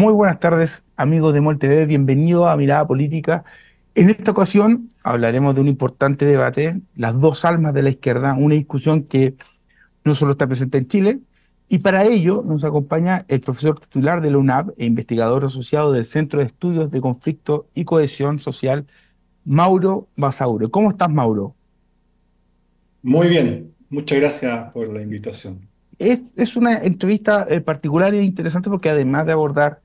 Muy buenas tardes, amigos de MOL TV. Bienvenidos a Mirada Política. En esta ocasión hablaremos de un importante debate, las dos almas de la izquierda, una discusión que no solo está presente en Chile, y para ello nos acompaña el profesor titular de la UNAP e investigador asociado del Centro de Estudios de Conflicto y Cohesión Social, Mauro Basauro. ¿Cómo estás, Mauro? Muy bien, muchas gracias por la invitación. Es una entrevista particular e interesante porque además de abordar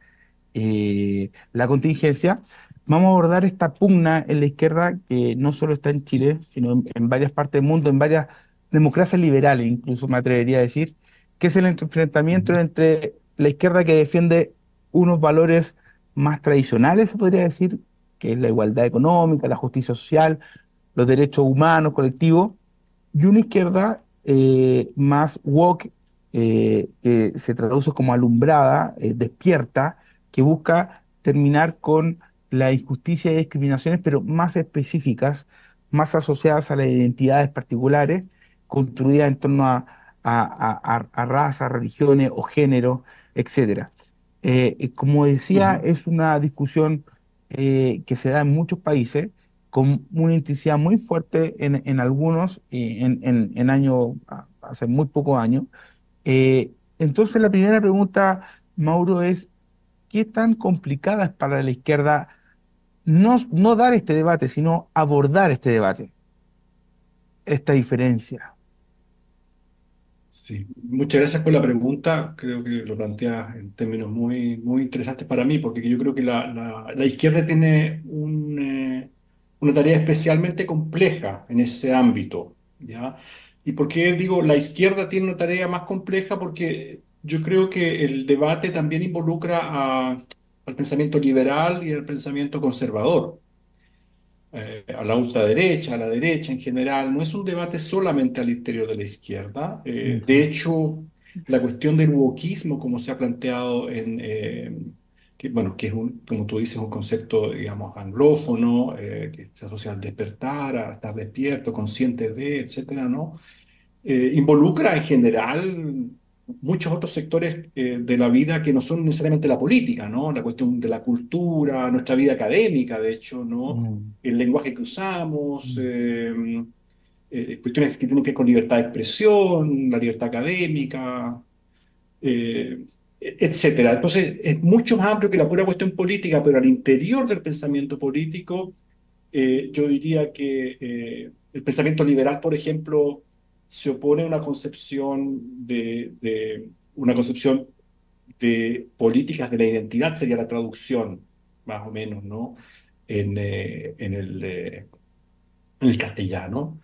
la contingencia, vamos a abordar esta pugna en la izquierda que no solo está en Chile, sino en varias partes del mundo, en varias democracias liberales, incluso me atrevería a decir, que es el enfrentamiento Ujú. entre la izquierda que defiende unos valores más tradicionales, se podría decir, que es la igualdad económica, la justicia social, los derechos humanos, colectivos, y una izquierda más woke, que se traduce como alumbrada, despierta, que busca terminar con la injusticia y discriminaciones, pero más específicas, más asociadas a las identidades particulares, construidas en torno a razas, religiones o género, etcétera. Como decía, Ujú. es una discusión que se da en muchos países con una intensidad muy fuerte en algunos, en años, hace muy pocos años. Entonces, la primera pregunta, Mauro, es, ¿qué tan complicada es para la izquierda no dar este debate, sino abordar este debate, esta diferencia? Sí, muchas gracias por la pregunta. Creo que lo planteas en términos muy interesantes para mí, porque yo creo que la izquierda tiene una tarea especialmente compleja en ese ámbito, ¿ya? ¿Y por qué digo la izquierda tiene una tarea más compleja? Porque yo creo que el debate también involucra al pensamiento liberal y al pensamiento conservador. A la ultraderecha, a la derecha en general. No es un debate solamente al interior de la izquierda. De Ujú. hecho, la cuestión del wokismo, como se ha planteado bueno, que es como tú dices, un concepto, digamos, anglófono, que se asocia al despertar, a estar despierto, consciente de, etcétera, ¿no? Involucra en general muchos otros sectores de la vida que no son necesariamente la política, ¿no? La cuestión de la cultura, nuestra vida académica, de hecho, ¿no? Mm, El lenguaje que usamos, mm, cuestiones que tienen que ver con libertad de expresión, la libertad académica, eh, etcétera. Entonces, es mucho más amplio que la pura cuestión política, pero al interior del pensamiento político yo diría que el pensamiento liberal, por ejemplo, se opone a una concepción una concepción de políticas de la identidad, sería la traducción, más o menos, ¿no? En el castellano.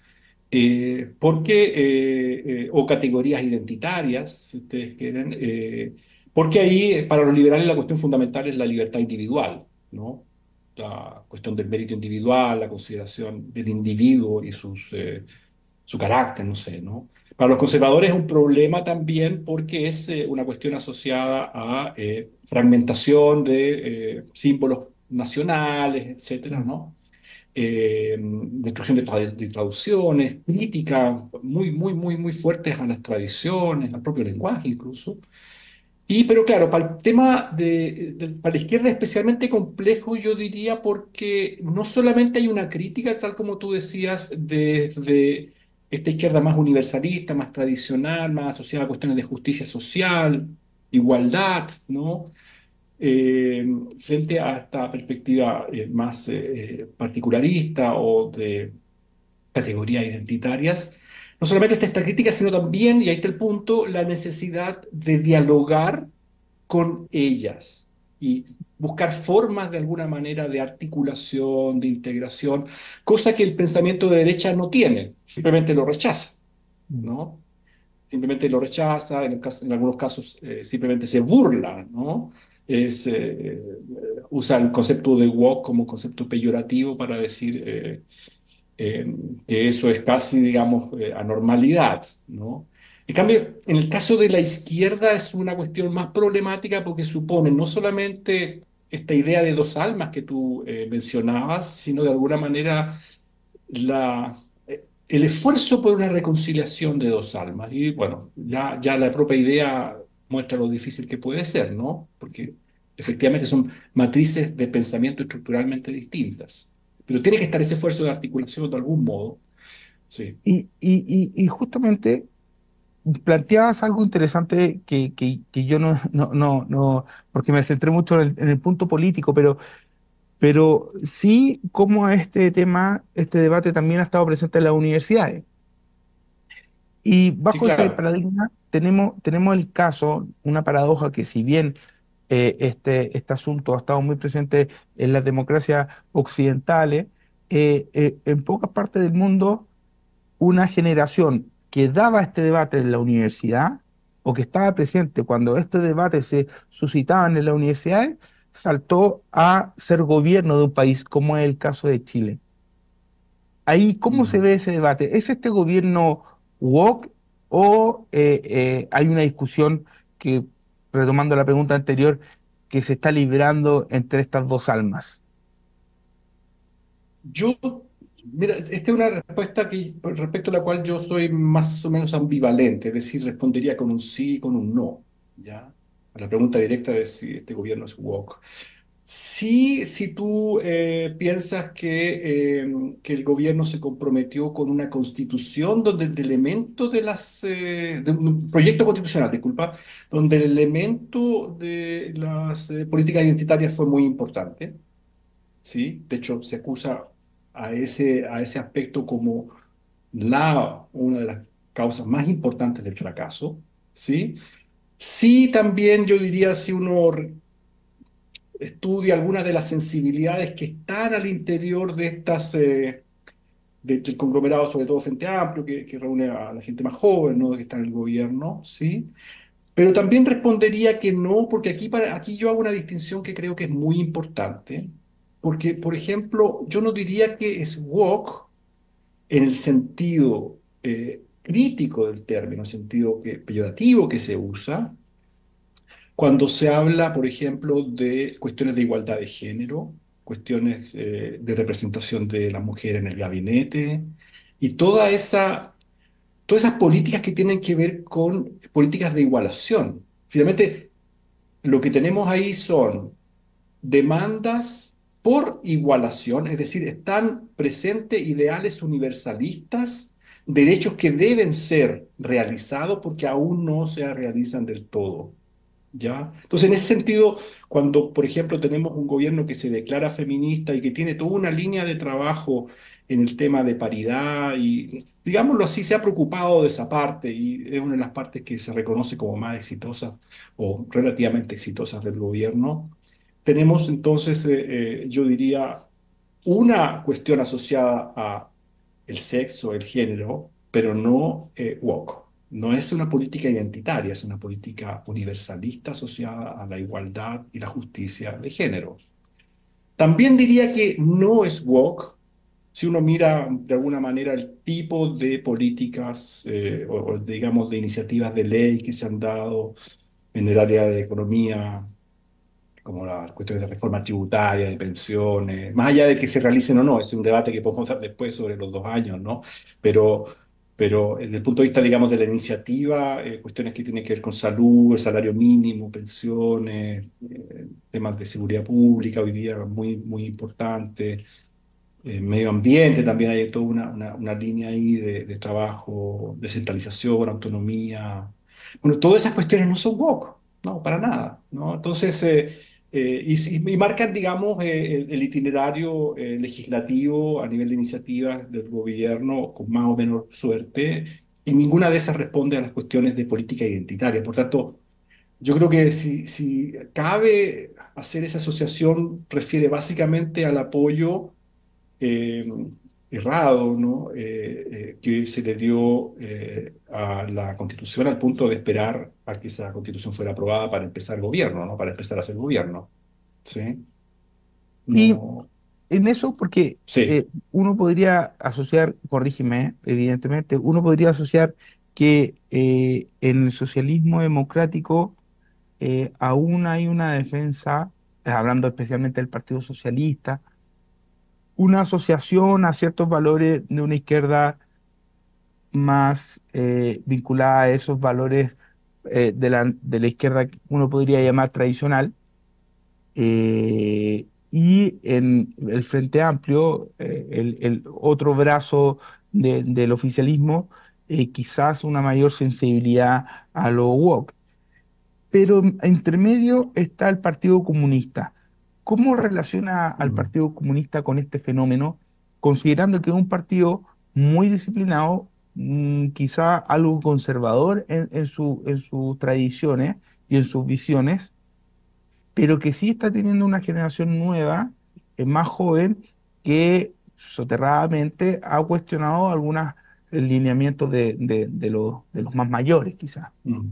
O categorías identitarias, si ustedes quieren, porque ahí para los liberales la cuestión fundamental es la libertad individual, ¿no? La cuestión del mérito individual, la consideración del individuo y su carácter, no sé, ¿no? Para los conservadores es un problema también porque es una cuestión asociada a fragmentación de símbolos nacionales, etcétera, mm. ¿no? Destrucción de traducciones, críticas muy fuertes a las tradiciones, al propio lenguaje incluso. Pero claro, para el tema para la izquierda es especialmente complejo, yo diría, porque no solamente hay una crítica, tal como tú decías, de esta izquierda más universalista, más tradicional, más asociada a cuestiones de justicia social, igualdad, ¿no? eh, Frente a esta perspectiva más particularista o de categorías identitarias, no solamente está esta crítica, sino también, y ahí está el punto, la necesidad de dialogar con ellas y buscar formas de alguna manera de articulación, de integración, cosa que el pensamiento de derecha no tiene, simplemente lo rechaza, Mm. ¿no? Simplemente lo rechaza, en algunos casos simplemente se burla, ¿no? Es, usa el concepto de woke como concepto peyorativo para decir eh, que eso es casi, digamos, anormalidad, ¿no? En cambio, en el caso de la izquierda es una cuestión más problemática porque supone no solamente esta idea de dos almas que tú mencionabas, sino de alguna manera el esfuerzo por una reconciliación de dos almas. Y bueno, ya la propia idea muestra lo difícil que puede ser, ¿no? Porque Efectivamente son matrices de pensamiento estructuralmente distintas, pero tiene que estar ese esfuerzo de articulación de algún modo. Sí, Y justamente planteabas algo interesante que yo no, porque me centré mucho en el punto político, pero sí como este tema, este debate también ha estado presente en las universidades. Y sí, bajo ese claro. paradigma tenemos el caso, una paradoja que si bien este asunto ha estado muy presente en las democracias occidentales, en pocas partes del mundo una generación que daba este debate en la universidad o que estaba presente cuando estos debates se suscitaban en las universidades, saltó a ser gobierno de un país, como es el caso de Chile. Ahí, ¿cómo se Ujú. ve ese debate? ¿Es este gobierno woke o hay una discusión que, retomando la pregunta anterior, que se está librando entre estas dos almas? Yo, mira, esta es una respuesta que, respecto a la cual yo soy más o menos ambivalente, es decir, respondería con un sí y con un no, ¿ya? A la pregunta directa de si este gobierno es woke. Sí, si tú piensas que el gobierno se comprometió con una constitución donde el elemento de un proyecto constitucional, disculpa, donde el elemento de las políticas identitarias fue muy importante, ¿sí? De hecho, se acusa a ese aspecto como una de las causas más importantes del fracaso, ¿sí? Sí, también yo diría, si uno estudia algunas de las sensibilidades que están al interior de del conglomerado, sobre todo Frente Amplio, que reúne a la gente más joven, ¿no? Que está en el gobierno, ¿sí? Pero también respondería que no, porque aquí yo hago una distinción que creo que es muy importante, porque, por ejemplo, yo no diría que es woke en el sentido crítico del término, en el sentido peyorativo que se usa, cuando se habla, por ejemplo, de cuestiones de igualdad de género, cuestiones de representación de la mujer en el gabinete y todas esas políticas que tienen que ver con políticas de igualación. Finalmente, lo que tenemos ahí son demandas por igualación, es decir, están presentes ideales universalistas, derechos que deben ser realizados porque aún no se realizan del todo. ¿Ya? Entonces, en ese sentido, cuando, por ejemplo, tenemos un gobierno que se declara feminista y que tiene toda una línea de trabajo en el tema de paridad y, digámoslo así, se ha preocupado de esa parte y es una de las partes que se reconoce como más exitosas o relativamente exitosas del gobierno, tenemos entonces, yo diría, una cuestión asociada a el sexo, el género, pero no woke. No es una política identitaria, es una política universalista asociada a la igualdad y la justicia de género. También diría que no es woke si uno mira de alguna manera el tipo de políticas o, digamos de iniciativas de ley que se han dado en el área de economía, como las cuestiones de reforma tributaria, de pensiones, más allá de que se realicen o no, es un debate que podemos dar después sobre los 2 años, ¿no? Pero, pero desde el punto de vista, digamos, de la iniciativa, cuestiones que tienen que ver con salud, el salario mínimo, pensiones, temas de seguridad pública, hoy día muy, muy importante, medio ambiente, también hay toda una línea ahí de trabajo, descentralización, autonomía. Bueno, todas esas cuestiones no son woke, no, para nada, ¿no? Entonces, y marcan, digamos, el itinerario legislativo a nivel de iniciativas del gobierno con más o menos suerte, y ninguna de esas responde a las cuestiones de política identitaria. Por tanto, yo creo que si cabe hacer esa asociación, refiere básicamente al apoyo eh, errado, ¿no? Que se le dio a la Constitución al punto de esperar a que esa Constitución fuera aprobada para empezar el gobierno, ¿no? Para empezar a hacer gobierno. ¿Sí? Y No. en eso, porque Sí. uno podría asociar, corrígeme, evidentemente, uno podría asociar que en el socialismo democrático aún hay una defensa, hablando especialmente del Partido Socialista, una asociación a ciertos valores de una izquierda más vinculada a esos valores de la izquierda que uno podría llamar tradicional, Y en el Frente Amplio, el otro brazo del oficialismo, quizás una mayor sensibilidad a lo woke. Pero entre medio está el Partido Comunista. ¿Cómo relaciona al Mm, Partido Comunista con este fenómeno, considerando que es un partido muy disciplinado, quizá algo conservador en sus tradiciones y en sus visiones, pero que sí está teniendo una generación nueva, más joven, que soterradamente ha cuestionado algunos lineamientos de los más mayores, quizá? mm.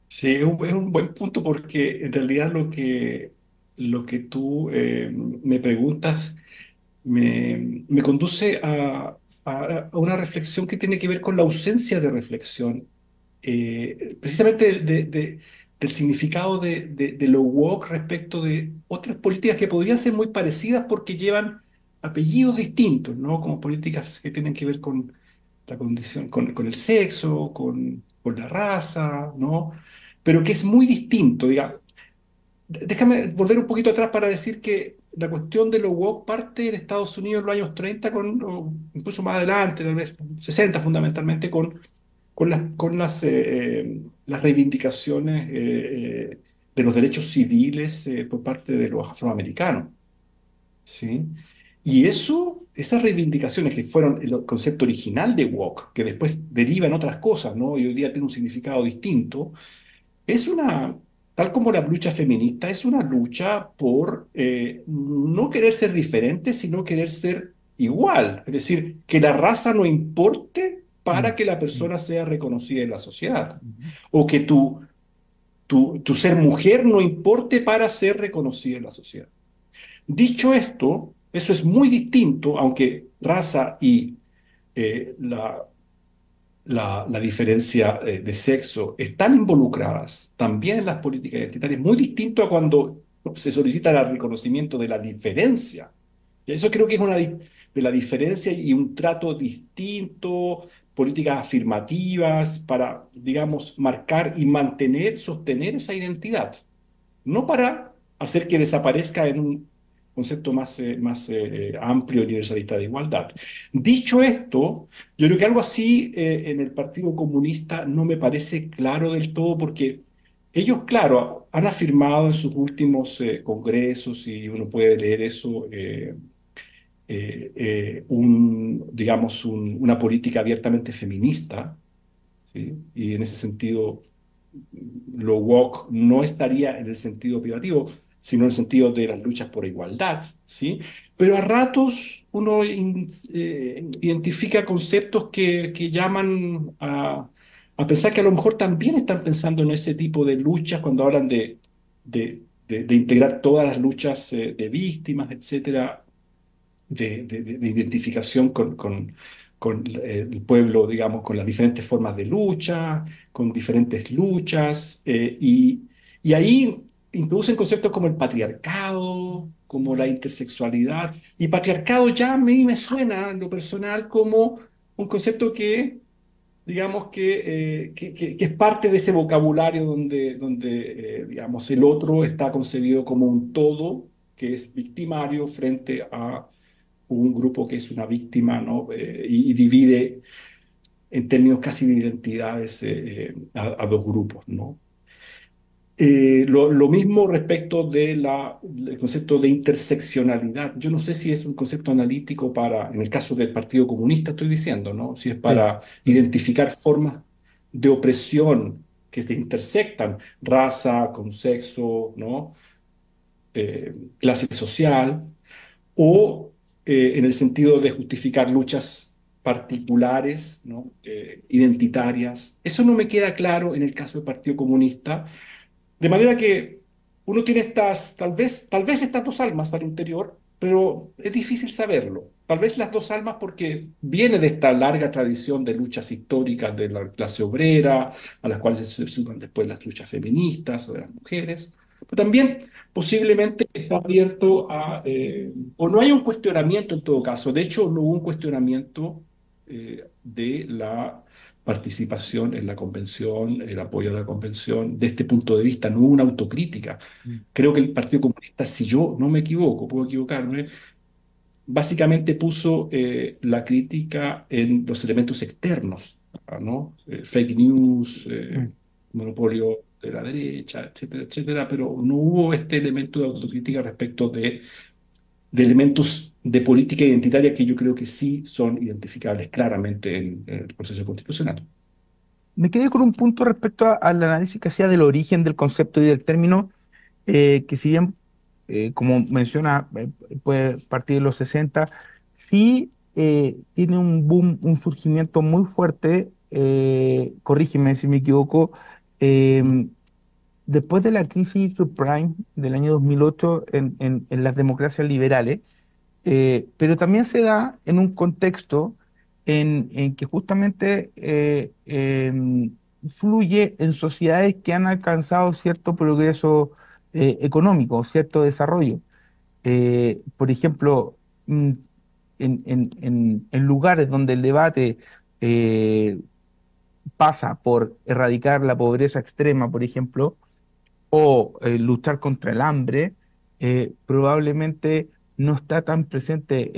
Sí, es un buen punto porque en realidad lo que tú me preguntas me conduce a una reflexión que tiene que ver con la ausencia de reflexión, precisamente del significado de lo woke respecto de otras políticas que podrían ser muy parecidas porque llevan apellidos distintos, ¿no? Como políticas que tienen que ver con la condición, con el sexo, con la raza, ¿no? Pero que es muy distinto, digamos. Déjame volver un poquito atrás para decir que la cuestión de lo woke parte en Estados Unidos en los años 30, o incluso más adelante, tal vez 60 fundamentalmente, con las reivindicaciones de los derechos civiles por parte de los afroamericanos. ¿Sí? Y esas reivindicaciones que fueron el concepto original de woke, que después deriva en otras cosas, ¿no? Y hoy día tiene un significado distinto, es una, tal como la lucha feminista, es una lucha por no querer ser diferente, sino querer ser igual. Es decir, que la raza no importe para Mm, que la mm, persona sea reconocida en la sociedad. mm, O que tu ser mujer no importe para ser reconocida en la sociedad. Dicho esto, eso es muy distinto, aunque raza y la diferencia de sexo están involucradas también en las políticas identitarias, muy distinto a cuando se solicita el reconocimiento de la diferencia. Y eso creo que es de la diferencia y un trato distinto, políticas afirmativas para, digamos, marcar y mantener, sostener esa identidad, no para hacer que desaparezca en un concepto más amplio y universalista de igualdad. Dicho esto, yo creo que algo así en el Partido Comunista no me parece claro del todo porque ellos, claro, han afirmado en sus últimos congresos, y uno puede leer eso, digamos, una política abiertamente feminista, ¿sí? Y en ese sentido lo woke no estaría en el sentido privativo, sino en el sentido de las luchas por igualdad, ¿sí? Pero a ratos uno identifica conceptos que llaman a pensar que a lo mejor también están pensando en ese tipo de luchas cuando hablan de integrar todas las luchas de víctimas, etcétera, de identificación con el pueblo, digamos, con las diferentes formas de lucha, con diferentes luchas, y ahí introducen conceptos como el patriarcado, como la intersexualidad, y patriarcado ya a mí me suena en lo personal como un concepto que, digamos, que es parte de ese vocabulario donde digamos, el otro está concebido como un todo que es victimario frente a un grupo que es una víctima, ¿no? Y divide en términos casi de identidades a dos grupos, ¿no? Lo mismo respecto del concepto de interseccionalidad. Yo no sé si es un concepto analítico para, en el caso del Partido Comunista estoy diciendo, ¿no? Si es sí, para sí. identificar formas de opresión que se intersectan, raza, con sexo, ¿no? Clase social, o en el sentido de justificar luchas particulares, ¿no? Identitarias. Eso no me queda claro en el caso del Partido Comunista, de manera que uno tiene tal vez estas dos almas al interior, pero es difícil saberlo. Tal vez las dos almas porque viene de esta larga tradición de luchas históricas de la clase obrera, a las cuales se suman después las luchas feministas o de las mujeres, pero también posiblemente está abierto o no hay un cuestionamiento en todo caso. De hecho, no hubo un cuestionamiento de la participación en la convención, el apoyo a la convención. De este punto de vista, no hubo una autocrítica. Mm. Creo que el Partido Comunista, si yo no me equivoco, puedo equivocarme, básicamente puso la crítica en los elementos externos, ¿no? Fake news, Mm. monopolio de la derecha, etcétera, etcétera, pero no hubo este elemento de autocrítica respecto de elementos de política identitaria que yo creo que sí son identificables claramente en el proceso constitucional. Me quedé con un punto respecto al análisis que hacía del origen del concepto y del término, que si bien, como menciona, puede partir de los 60, sí tiene un boom, un surgimiento muy fuerte, corrígeme si me equivoco, Mm. después de la crisis subprime del año 2008 en las democracias liberales, pero también se da en un contexto en que justamente fluye en sociedades que han alcanzado cierto progreso económico, cierto desarrollo. Por ejemplo, en lugares donde el debate eh, pasa por erradicar la pobreza extrema, por ejemplo, o luchar contra el hambre, probablemente no está tan presente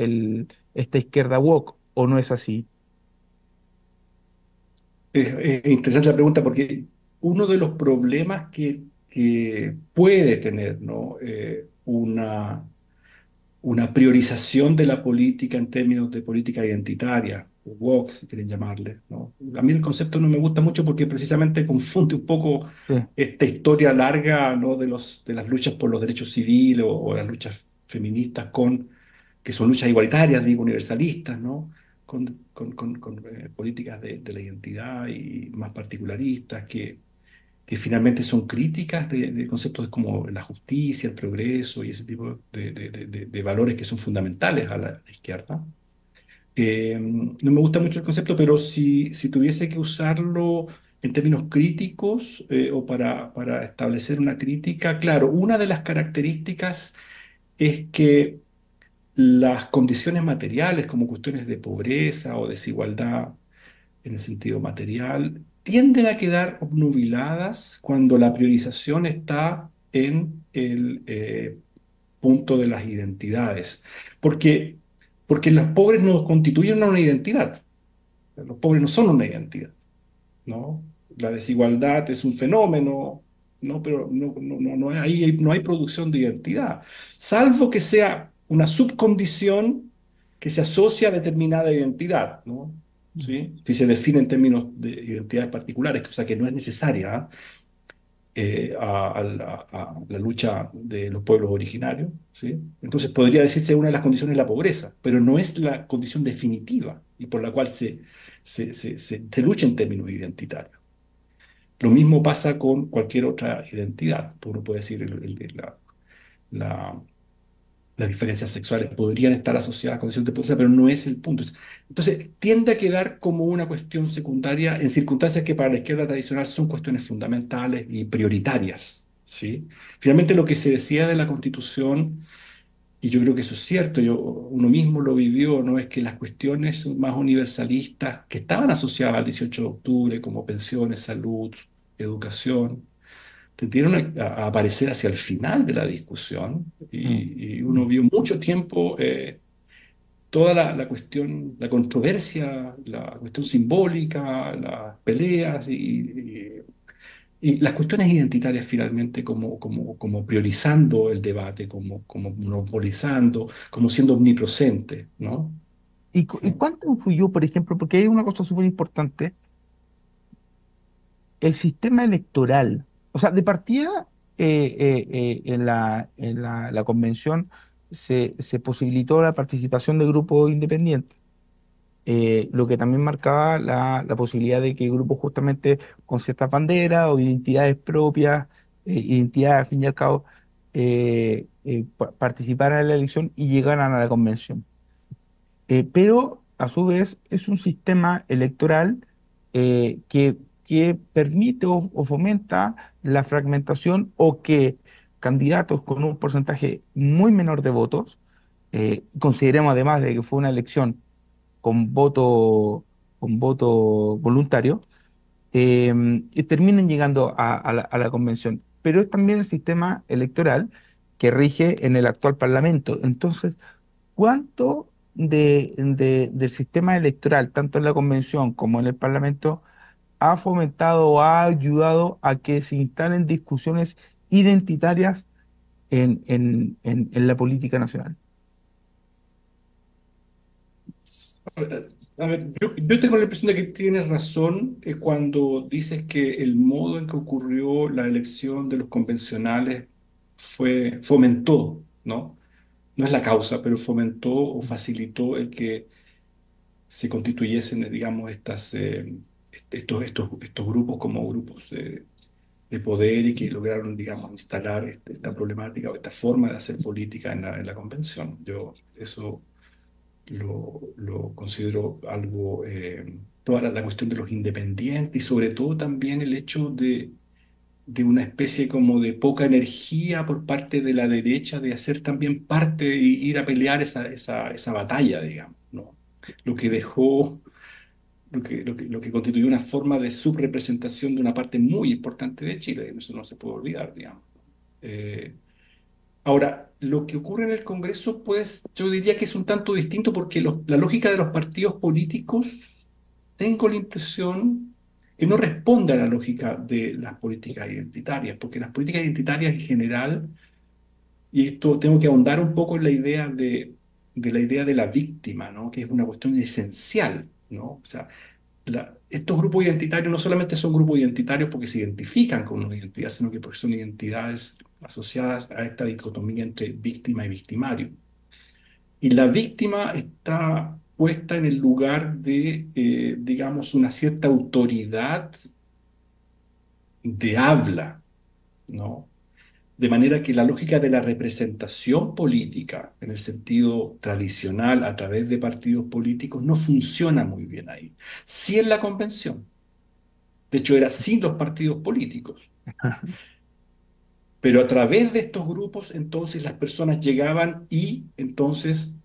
esta izquierda woke, ¿o no es así? Es interesante la pregunta porque uno de los problemas que puede tener, ¿no? Una priorización de la política en términos de política identitaria, o woke, si quieren llamarle, ¿no? A mí el concepto no me gusta mucho porque precisamente confunde un poco Sí. esta historia larga, ¿no? De las luchas por los derechos civiles o las luchas feministas que son luchas igualitarias, digo, universalistas, ¿no? Con políticas de la identidad y más particularistas que finalmente son críticas de conceptos como la justicia, el progreso y ese tipo de valores que son fundamentales a la izquierda. No me gusta mucho el concepto, pero si tuviese que usarlo en términos críticos o para establecer una crítica, claro, una de las características es que las condiciones materiales, como cuestiones de pobreza o desigualdad en el sentido material, tienden a quedar obnubiladas cuando la priorización está en el punto de las identidades. Porque, porque los pobres no constituyen una identidad. Los pobres no son una identidad, ¿no? La desigualdad es un fenómeno, ¿no? Pero no hay producción de identidad, salvo que sea una subcondición que se asocia a determinada identidad, ¿no? ¿Sí? Si se define en términos de identidades particulares, cosa que no es necesaria, ¿ah? A la lucha de los pueblos originarios, ¿sí? Entonces podría decirse una de las condiciones la pobreza, pero no es la condición definitiva y por la cual se lucha en términos identitarios. Lo mismo pasa con cualquier otra identidad. Uno puede decir la- las diferencias sexuales podrían estar asociadas a condiciones de pobreza, pero no es el punto. Entonces, tiende a quedar como una cuestión secundaria en circunstancias que para la izquierda tradicional son cuestiones fundamentales y prioritarias, ¿sí? Finalmente, lo que se decía de la Constitución, y yo creo que eso es cierto, uno mismo lo vivió, ¿no? Es que las cuestiones más universalistas que estaban asociadas al 18 de octubre, como pensiones, salud, educación, tendieron a aparecer hacia el final de la discusión Mm. y uno vio mucho tiempo toda la cuestión, la controversia, la cuestión simbólica, las peleas y las cuestiones identitarias finalmente como priorizando el debate, como monopolizando, como siendo omnipresente, ¿no? ¿Y cuánto influyó, por ejemplo, porque hay una cosa súper importante, el sistema electoral? O sea, de partida, la convención se posibilitó la participación de grupos independientes, lo que también marcaba la posibilidad de que grupos justamente con ciertas banderas o identidades propias, identidades al fin y al cabo, participaran en la elección y llegaran a la convención. Pero a su vez es un sistema electoral que permite o fomenta la fragmentación o que candidatos con un porcentaje muy menor de votos, consideremos además de que fue una elección con voto voluntario, y terminen llegando a la convención. Pero es también el sistema electoral que rige en el actual Parlamento. Entonces, ¿cuánto del sistema electoral, tanto en la convención como en el Parlamento, ha fomentado o ha ayudado a que se instalen discusiones identitarias en la política nacional? A ver, yo tengo la impresión de que tienes razón cuando dices que el modo en que ocurrió la elección de los convencionales fomentó, ¿no? No es la causa, pero fomentó o facilitó el que se constituyesen, digamos, estos grupos como grupos de poder y que lograron, digamos, instalar esta problemática o esta forma de hacer política en la convención. Yo eso lo considero algo, toda la cuestión de los independientes y sobre todo también el hecho de una especie como de poca energía por parte de la derecha de hacer también parte y ir a pelear esa batalla, digamos, ¿no? Lo que dejó, lo que constituyó una forma de subrepresentación de una parte muy importante de Chile, eso no se puede olvidar, digamos. Eh, Ahora, lo que ocurre en el Congreso, pues yo diría que es un tanto distinto porque la lógica de los partidos políticos, tengo la impresión que no responde a la lógica de las políticas identitarias, porque las políticas identitarias en general, y esto tengo que ahondar un poco en la idea de la idea de la víctima, ¿no? Que es una cuestión esencial, ¿no? O sea, estos grupos identitarios no solamente son grupos identitarios porque se identifican con una identidad, sino que porque son identidades asociadas a esta dicotomía entre víctima y victimario. Y la víctima está puesta en el lugar de, digamos, una cierta autoridad de habla, ¿no? De manera que la lógica de la representación política, en el sentido tradicional, a través de partidos políticos, no funciona muy bien ahí. Sí en la convención. De hecho, era sin los partidos políticos. Pero a través de estos grupos, entonces las personas llegaban y entonces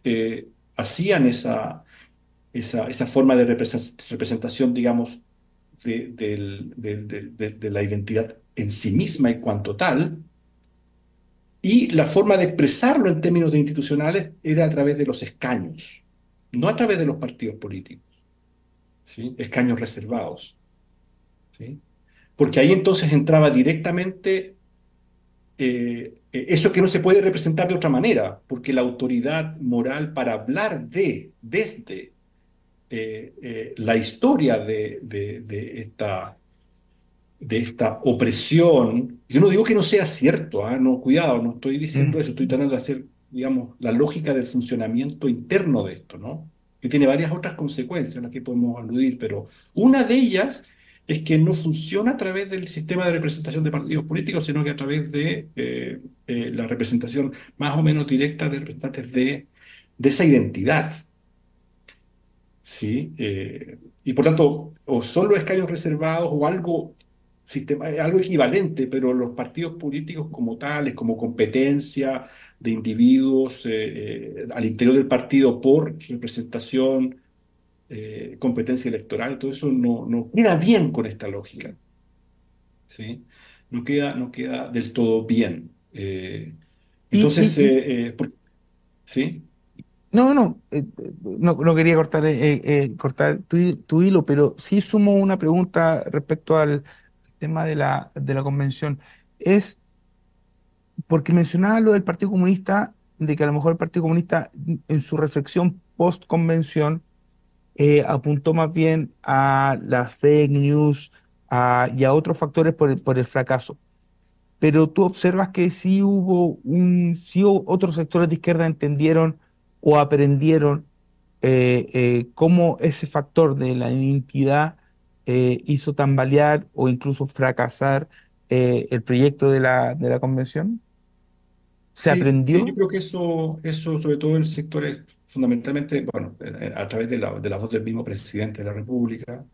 hacían esa forma de representación, digamos, de la identidad en sí misma y cuanto tal. Y la forma de expresarlo en términos de institucionales era a través de los escaños, no a través de los partidos políticos, ¿sí? Escaños reservados, ¿sí? Porque ahí entonces entraba directamente eso que no se puede representar de otra manera, porque la autoridad moral para hablar desde la historia de esta opresión, yo no digo que no sea cierto, ¿ah? No, cuidado, no estoy diciendo Mm, eso, estoy tratando de hacer, digamos, la lógica del funcionamiento interno de esto, ¿no? Que tiene varias otras consecuencias a las que podemos aludir, pero una de ellas es que no funciona a través del sistema de representación de partidos políticos, sino que a través de la representación más o menos directa de representantes de esa identidad. ¿Sí? Y por tanto, o son los escaños reservados o algo, algo equivalente, pero los partidos políticos como tales, como competencia de individuos al interior del partido por representación, competencia electoral, todo eso no queda bien con esta lógica, ¿sí? No queda del todo bien. Y, Entonces, y, ¿sí? no quería cortar tu hilo, pero sí sumo una pregunta respecto al tema de la convención. Es porque mencionaba lo del Partido Comunista, de que a lo mejor el Partido Comunista en su reflexión post-convención apuntó más bien a las fake news y a otros factores por el fracaso. Pero tú observas que sí otros sectores de izquierda entendieron o aprendieron cómo ese factor de la identidad hizo tambalear o incluso fracasar el proyecto de la convención. ¿Se Sí, sí, yo aprendió? creo que eso sobre todo en sectores fundamentalmente, bueno, a través de la voz del mismo presidente de la República,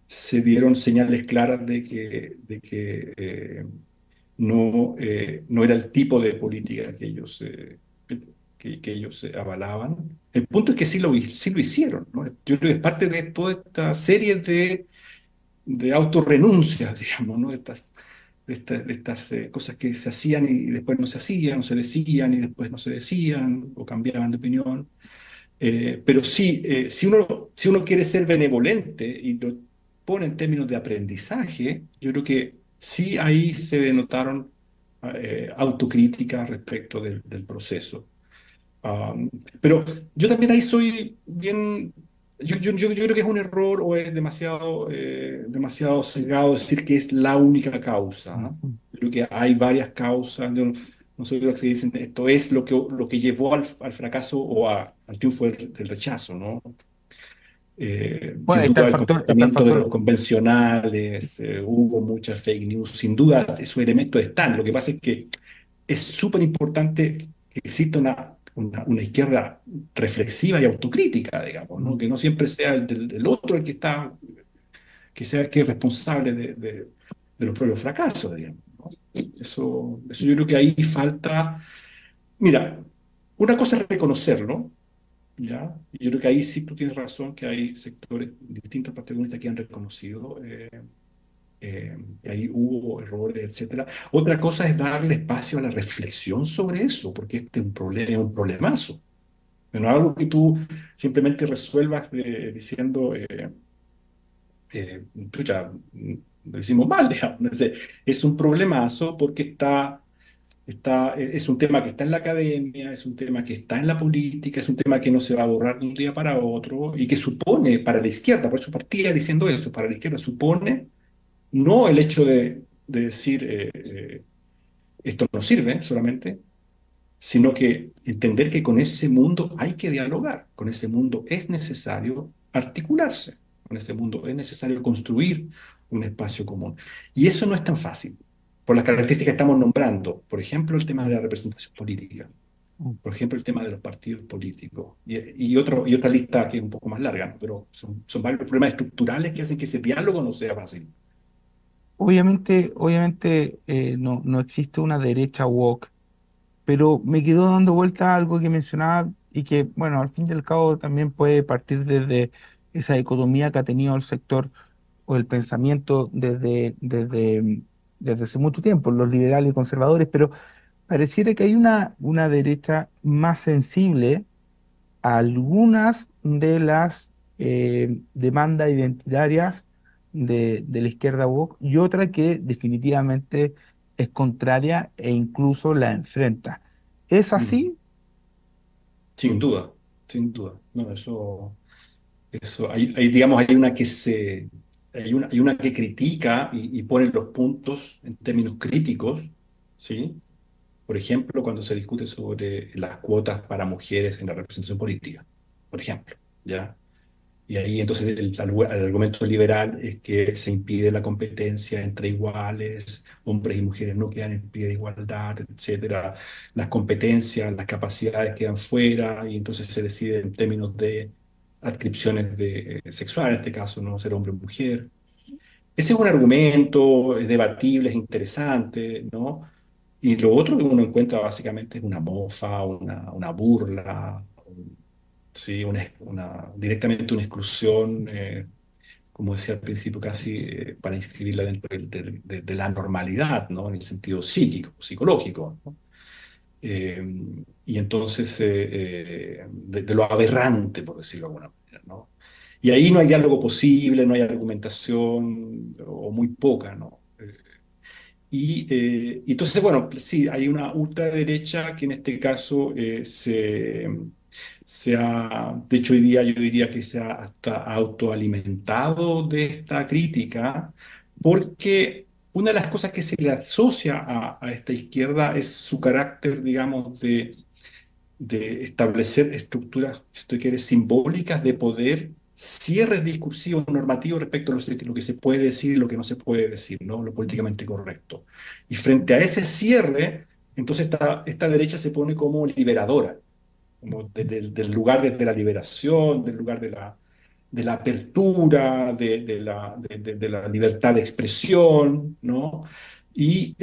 se dieron señales claras de que no era el tipo de política que ellos avalaban. El punto es que sí lo hicieron, ¿no? Yo creo que es parte de toda esta serie de autorrenuncias, digamos, ¿no? De estas cosas que se hacían y después no se hacían, o se decían y después no se decían, o cambiaban de opinión. Pero sí, si uno quiere ser benevolente y lo pone en términos de aprendizaje, yo creo que sí ahí se denotaron autocríticas respecto del proceso. Um, pero yo también ahí soy bien, yo creo que es un error o es demasiado sesgado decir que es la única causa, ¿no? Ujú. Creo que hay varias causas. Yo no soy de los que dicen esto es lo que llevó al fracaso o al triunfo del rechazo, ¿no? Bueno, Sin está el duda el factor, está el comportamiento de los factor. convencionales, hubo muchas fake news, sin duda esos elementos están. Lo que pasa es que es súper importante que exista una izquierda reflexiva y autocrítica, digamos, ¿no? Mm. Que no siempre sea el otro el que está, que sea el que es responsable de los propios fracasos, digamos, ¿no? Eso yo creo que ahí falta. Mira, una cosa es reconocerlo, ¿ya? Y yo creo que ahí sí tú tienes razón, que hay sectores distintos partidos comunistas que han reconocido. Y ahí hubo errores, etcétera. Otra cosa es darle espacio a la reflexión sobre eso, porque este es un problemazo. No es algo que tú simplemente resuelvas diciendo, chucha, lo hicimos mal, digamos. Es un problemazo porque es un tema que está en la academia, es un tema que está en la política, es un tema que no se va a borrar de un día para otro y que supone para la izquierda, por eso partía diciendo eso, para la izquierda supone no el hecho de decir esto no sirve solamente, sino que entender que con ese mundo hay que dialogar, con ese mundo es necesario articularse, con ese mundo es necesario construir un espacio común. Y eso no es tan fácil, por las características que estamos nombrando. Por ejemplo, el tema de la representación política, Mm. por ejemplo, el tema de los partidos políticos, y otra lista que es un poco más larga, ¿no? Pero son varios problemas estructurales que hacen que ese diálogo no sea fácil. Obviamente no, no existe una derecha woke, pero me quedó dando vuelta algo que mencionaba y que, bueno, al fin y al cabo también puede partir desde esa dicotomía que ha tenido el sector o el pensamiento desde hace mucho tiempo, los liberales y conservadores, pero pareciera que hay una derecha más sensible a algunas de las demandas identitarias de la izquierda woke y otra que definitivamente es contraria e incluso la enfrenta. ¿Es Mm. así? Sin duda, sin duda. No, digamos, hay una que critica y pone los puntos en términos críticos, ¿sí? Por ejemplo, cuando se discute sobre las cuotas para mujeres en la representación política, por ejemplo, ¿ya? Y ahí entonces el argumento liberal es que se impide la competencia entre iguales, hombres y mujeres no quedan en pie de igualdad, etcétera. Las competencias, las capacidades quedan fuera y entonces se decide en términos de adscripciones sexuales, en este caso, no ser hombre o mujer. Ese es un argumento, es debatible, es interesante, ¿no? Y lo otro que uno encuentra básicamente es una mofa, una burla, sí, directamente una exclusión, como decía al principio, casi para inscribirla dentro de la normalidad, ¿no? En el sentido psíquico, psicológico, ¿no? Y entonces de lo aberrante, por decirlo de alguna manera, ¿no? Y ahí no hay diálogo posible, no hay argumentación, o muy poca, ¿no? Y entonces, bueno, sí, hay una ultraderecha que en este caso de hecho, hoy día yo diría que se ha hasta autoalimentado de esta crítica, porque una de las cosas que se le asocia a esta izquierda es su carácter, digamos, de establecer estructuras, si tú quieres, simbólicas de poder, cierres discursivos normativos respecto a lo que se puede decir y lo que no se puede decir, ¿no? Lo políticamente correcto. Y frente a ese cierre, entonces esta derecha se pone como liberadora, como del lugar de la liberación, del lugar de la apertura, de la libertad de expresión, ¿no? Y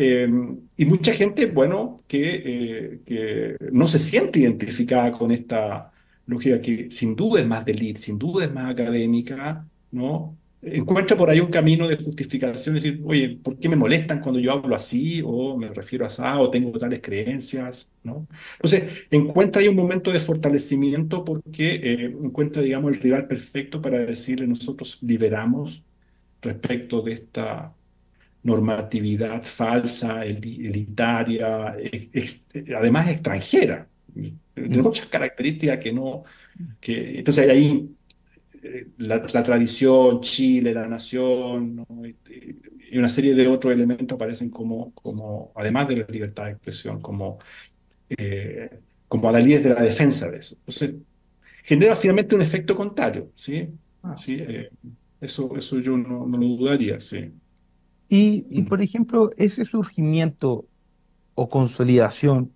mucha gente, bueno, que no se siente identificada con esta lógica que sin duda es más de élite, sin duda es más académica, ¿no? encuentra por ahí un camino de justificación, decir, oye, ¿por qué me molestan cuando yo hablo así? O me refiero a así, o tengo tales creencias, ¿no? Entonces, encuentra ahí un momento de fortalecimiento porque encuentra, digamos, el rival perfecto para decirle, nosotros liberamos respecto de esta normatividad falsa, elitaria, además extranjera. Tiene Mm. muchas características que no, entonces ahí la tradición, Chile, la nación, ¿no? Y una serie de otros elementos aparecen además de la libertad de expresión, como adalides de la defensa de eso. Entonces, genera finalmente un efecto contrario, ¿sí? Ah. ¿Sí? Eso yo no lo dudaría, sí. Mm. Por ejemplo, ese surgimiento o consolidación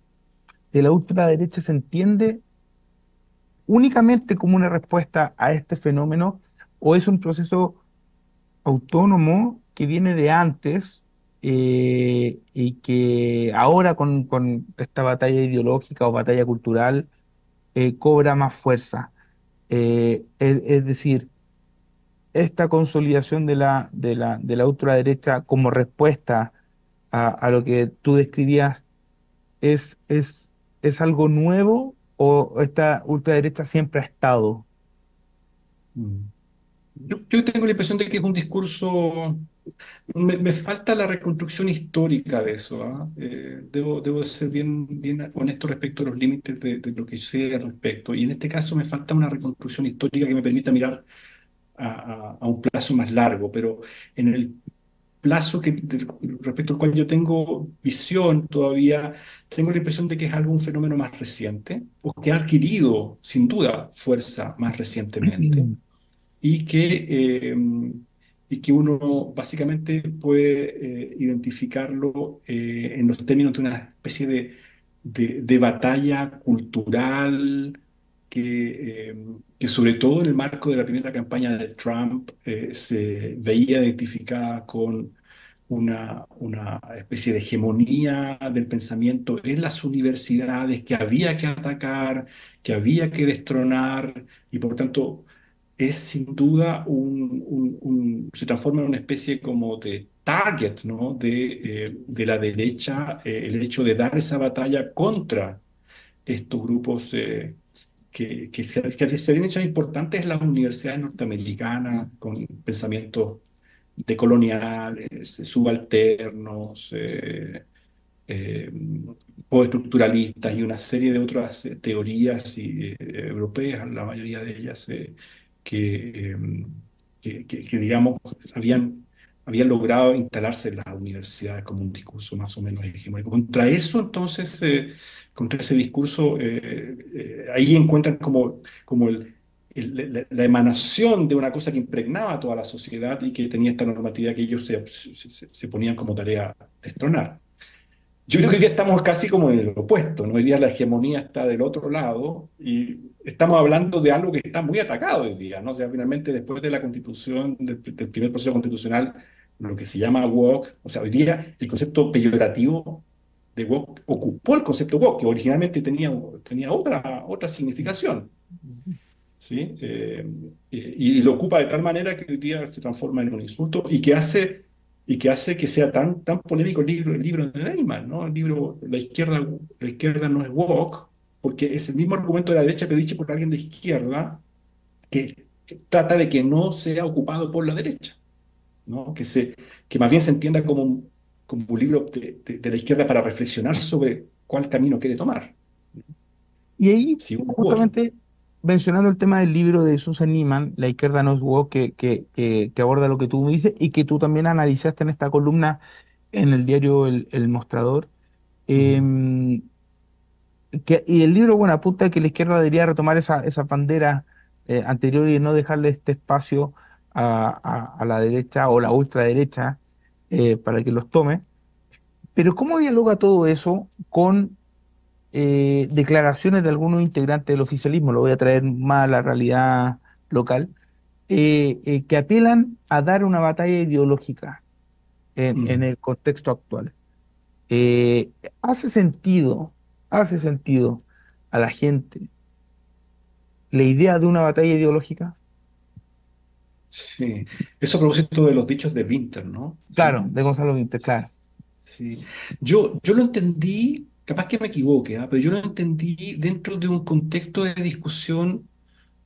de la ultraderecha se entiende únicamente como una respuesta a este fenómeno o es un proceso autónomo que viene de antes y que ahora con esta batalla ideológica o batalla cultural cobra más fuerza. Es decir, esta consolidación de la ultraderecha como respuesta a lo que tú describías es, es, es algo nuevo o esta ultraderecha siempre ha estado. Mm. Yo tengo la impresión de que es un discurso. Me falta la reconstrucción histórica de eso, ¿ah? Debo de ser bien honesto respecto a los límites de lo que sé al respecto. Y en este caso me falta una reconstrucción histórica que me permita mirar a un plazo más largo, pero en el plazo respecto al cual yo tengo visión todavía, tengo la impresión de que es algo, un fenómeno más reciente, o que ha adquirido sin duda fuerza más recientemente y que uno básicamente puede identificarlo en los términos de una especie de batalla cultural que sobre todo en el marco de la primera campaña de Trump se veía identificada con una especie de hegemonía del pensamiento en las universidades que había que atacar, que había que destronar y por tanto es sin duda se transforma en una especie como de target, ¿no? De la derecha, el hecho de dar esa batalla contra estos grupos que se habían hecho importantes en las universidades norteamericanas con pensamientos decoloniales, subalternos, eh, postestructuralistas y una serie de otras teorías europeas, la mayoría de ellas, que, digamos, habían logrado instalarse en las universidades como un discurso más o menos hegemónico. Contra eso, entonces, contra ese discurso, ahí encuentran como la emanación de una cosa que impregnaba a toda la sociedad y que tenía esta normatividad que ellos se ponían como tarea destronar. Yo creo que hoy día estamos casi como en el opuesto, ¿no? Hoy día la hegemonía está del otro lado y estamos hablando de algo que está muy atacado hoy día, ¿no? O sea, finalmente después de la constitución, del primer proceso constitucional, lo que se llama woke, o sea, hoy día el concepto peyorativo de woke ocupó el concepto woke, que originalmente tenía otra significación, ¿sí? Y lo ocupa de tal manera que hoy día se transforma en un insulto y que hace que sea tan polémico el libro de Neymar, ¿no? El libro La izquierda no es woke, porque es el mismo argumento de la derecha, pero dicho por alguien de izquierda, que trata de que no sea ocupado por la derecha, ¿no? Que más bien se entienda como un libro de la izquierda para reflexionar sobre cuál camino quiere tomar, Y ahí, si uno u otro. justamente mencionando el tema del libro de Susan Neiman, La izquierda no es woke, que aborda lo que tú me dices y que tú también analizaste en esta columna en el diario El Mostrador. Ujú. em, y el libro, bueno, apunta a que la izquierda debería retomar esa bandera anterior y no dejarle este espacio a la derecha o la ultraderecha para que los tome. Pero ¿cómo dialoga todo eso con declaraciones de algunos integrantes del oficialismo? Lo voy a traer más a la realidad local, que apelan a dar una batalla ideológica en Mm. el contexto actual. Eh, ¿Hace sentido, hace sentido a la gente la idea de una batalla ideológica? Sí. Eso a propósito de los dichos de Winter, ¿no? Claro, Sí. de Gonzalo Vinter, claro. Sí. Yo lo entendí, capaz que me equivoque, ¿ah? Pero yo lo entendí dentro de un contexto de discusión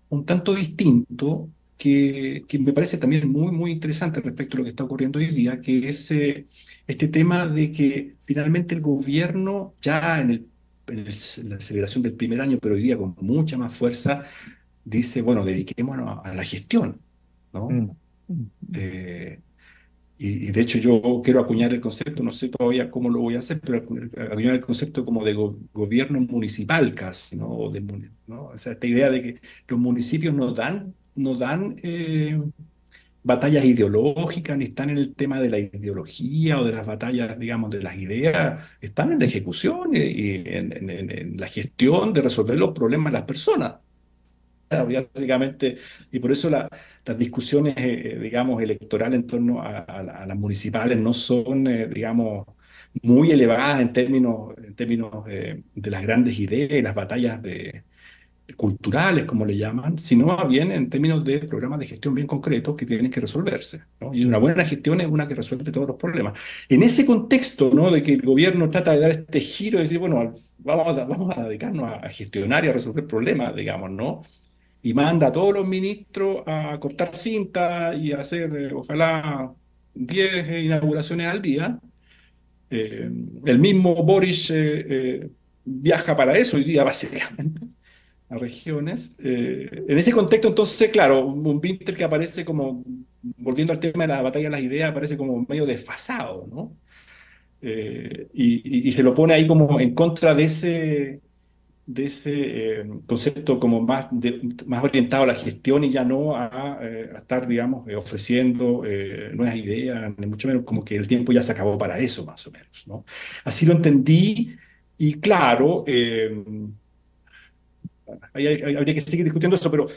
un tanto distinto que me parece también muy, muy interesante respecto a lo que está ocurriendo hoy día, que es este tema de que finalmente el gobierno, ya en la celebración del primer año, pero hoy día con mucha más fuerza, dice, bueno, dediquémonos a la gestión, ¿no? Mm, mm, mm, Eh, y de hecho yo quiero acuñar el concepto, no sé todavía cómo lo voy a hacer, pero acuñar el concepto como de gobierno municipal casi, ¿no? ¿no? O sea, esta idea de que los municipios no dan batallas ideológicas, ni están en el tema de la ideología o de las batallas, digamos, de las ideas, están en la ejecución y en la gestión de resolver los problemas de las personas. Básicamente, y por eso las discusiones, digamos, electorales en torno a las municipales no son, digamos, muy elevadas en términos de las grandes ideas y las batallas culturales, como le llaman, sino más bien en términos de programas de gestión bien concretos que tienen que resolverse, ¿no? Y una buena gestión es una que resuelve todos los problemas. En ese contexto, ¿no? De que el gobierno trata de dar este giro y decir, bueno, vamos a dedicarnos a gestionar y a resolver problemas, digamos, ¿no? Y manda a todos los ministros a cortar cinta y a hacer, ojalá, 10 inauguraciones al día. Eh, el mismo Boris viaja para eso hoy día, básicamente, a regiones. En ese contexto, entonces, claro, un Winter que aparece como, volviendo al tema de la batalla de las ideas, aparece como medio desfasado, ¿no? Y se lo pone ahí como en contra de ese concepto como más orientado a la gestión y ya no a estar, digamos, ofreciendo nuevas ideas, ni mucho menos como que el tiempo ya se acabó para eso, más o menos, ¿no? Así lo entendí y claro, habría que seguir discutiendo eso, pero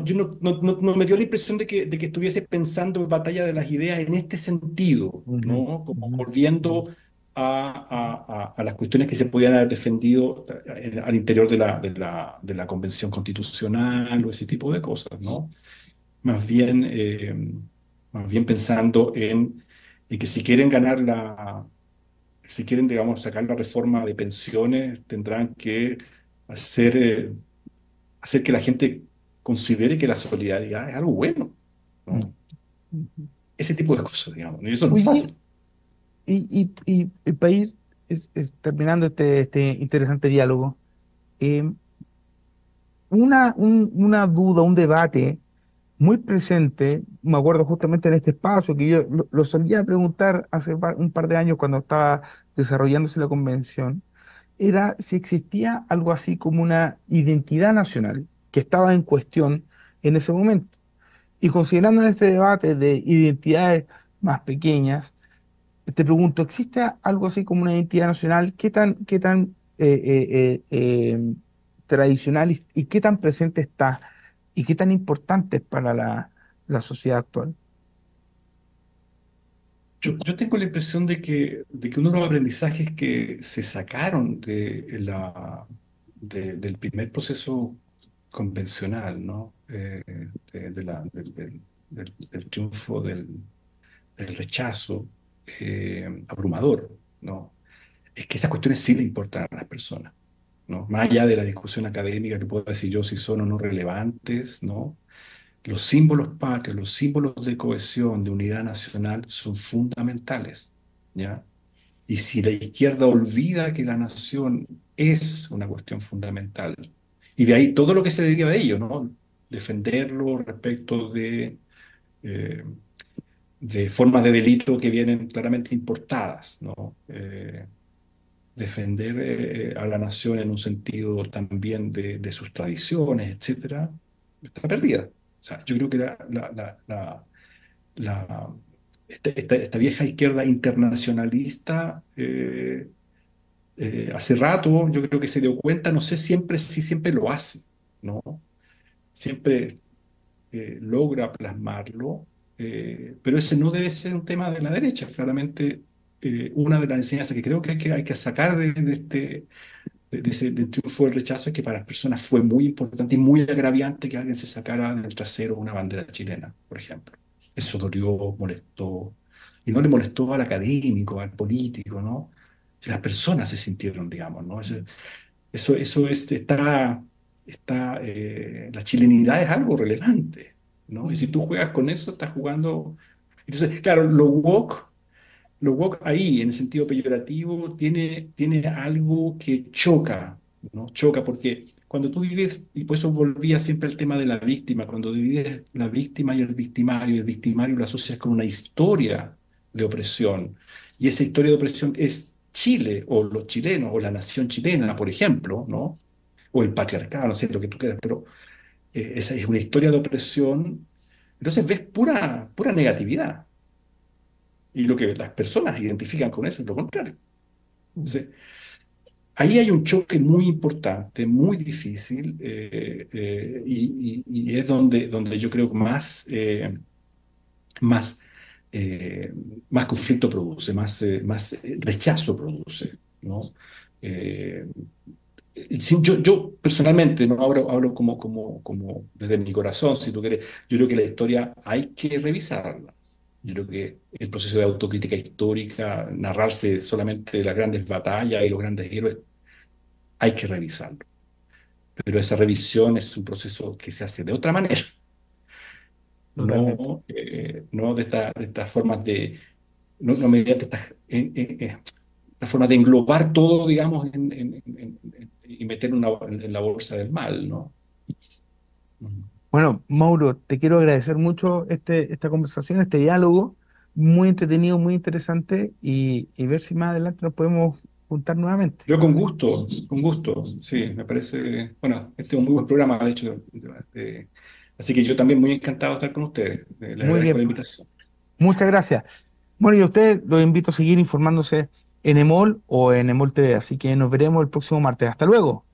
yo no me dio la impresión de que estuviese pensando en batalla de las ideas en este sentido, ujú, ¿no? Como ujú, ujú, volviendo a las cuestiones que se podían haber defendido al interior de la Convención Constitucional o ese tipo de cosas, ¿no? Más bien, más bien pensando en que si quieren, digamos, sacar la reforma de pensiones, tendrán que hacer, eh, hacer que la gente considere que la solidaridad es algo bueno, mm, ¿no? ujú. Ese tipo de cosas, digamos, ¿no? Y eso no es Oye, fácil. y para ir terminando este interesante diálogo, eh, una duda, un debate muy presente, me acuerdo justamente en este espacio que yo lo solía preguntar hace un par de años cuando estaba desarrollándose la convención, era si existía algo así como una identidad nacional que estaba en cuestión en ese momento. Y considerando en este debate de identidades más pequeñas, te pregunto, ¿existe algo así como una identidad nacional? ¿Qué tan tradicional y qué tan presente está? ¿Y qué tan importante es para la sociedad actual? Yo tengo la impresión de que uno de los aprendizajes que se sacaron del primer proceso convencional, ¿no? Del triunfo del rechazo abrumador, ¿no? Es que esas cuestiones sí le importan a las personas, ¿no? Más allá de la discusión académica que puedo decir yo si son o no relevantes, ¿no? Los símbolos patrios, los símbolos de cohesión, de unidad nacional son fundamentales, ¿ya? Y si la izquierda olvida que la nación es una cuestión fundamental, y de ahí todo lo que se deriva de ello, ¿no? Defenderlo respecto eh, de formas de delito que vienen claramente importadas, ¿no? Defender a la nación en un sentido también de sus tradiciones, etcétera, está perdida. O sea, yo creo que la- esta vieja izquierda internacionalista hace rato yo creo que se dio cuenta, no sé siempre si siempre lo hace, ¿no? Siempre logra plasmarlo, pero ese no debe ser un tema de la derecha. Claramente, una de las enseñanzas que creo que hay que sacar del triunfo del rechazo es que para las personas fue muy importante y muy agraviante que alguien se sacara del trasero una bandera chilena, por ejemplo. Eso dolió, molestó, y no le molestó al académico, al político, ¿no? Si las personas se sintieron, digamos, ¿no? La chilenidad es algo relevante, ¿no? Y si tú juegas con eso, estás jugando. Entonces, claro, lo woke ahí, en el sentido peyorativo, tiene algo que choca, ¿no? Choca porque cuando tú vives, y por eso volvía siempre al tema de la víctima, cuando divides la víctima y el victimario lo asocias con una historia de opresión, y esa historia de opresión es Chile, o los chilenos, o la nación chilena, por ejemplo, ¿no? O el patriarcado, no sé lo que tú quieras, pero esa es una historia de opresión, entonces ves pura negatividad. Y lo que las personas identifican con eso es lo contrario. Entonces, ahí hay un choque muy importante, muy difícil, y es donde yo creo que más, eh, más conflicto produce, más rechazo produce, ¿no? Eh, yo personalmente, no hablo como desde mi corazón, si tú quieres, yo creo que la historia hay que revisarla. Yo creo que el proceso de autocrítica histórica, narrarse solamente las grandes batallas y los grandes héroes, hay que revisarlo. Pero esa revisión es un proceso que se hace de otra manera, Totalmente. no de estas formas no mediante estas formas de englobar todo, digamos, y meter en la bolsa del mal, ¿no? Mm. Bueno, Mauro, te quiero agradecer mucho esta conversación, este diálogo, muy entretenido, muy interesante, y ver si más adelante nos podemos juntar nuevamente. Yo con gusto, sí, me parece, bueno, este es un muy buen programa, de hecho, así que yo también muy encantado de estar con ustedes. Les Muy agradezco bien, la pues. invitación. Muchas gracias. Bueno, y a usted los invito a seguir informándose en EMOL o en EMOL TV, así que nos veremos el próximo martes. Hasta luego.